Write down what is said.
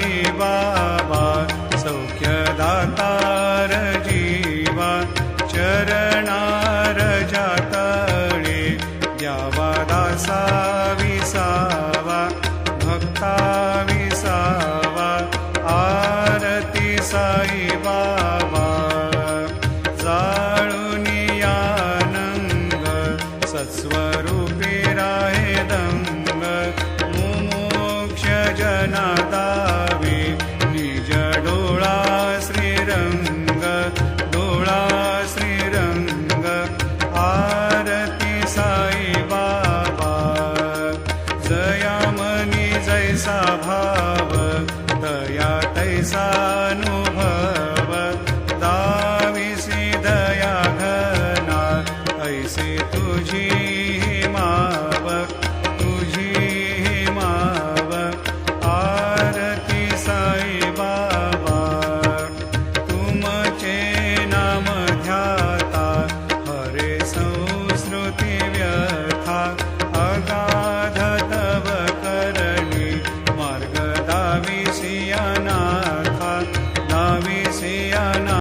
साई बाबा सौख्यदातार जीवा चरणार जातळे द्यावा दासा विसावा भक्ता विसावा आरती साई बाबा जाळूनी आनंद सत्स्वरूपी राहे दंग मुमोक्ष जना दावे निज डोळा श्रीरंग डोळा श्रीरंग आरती साई बाबा जया मनी जैसा भाव दया तैसा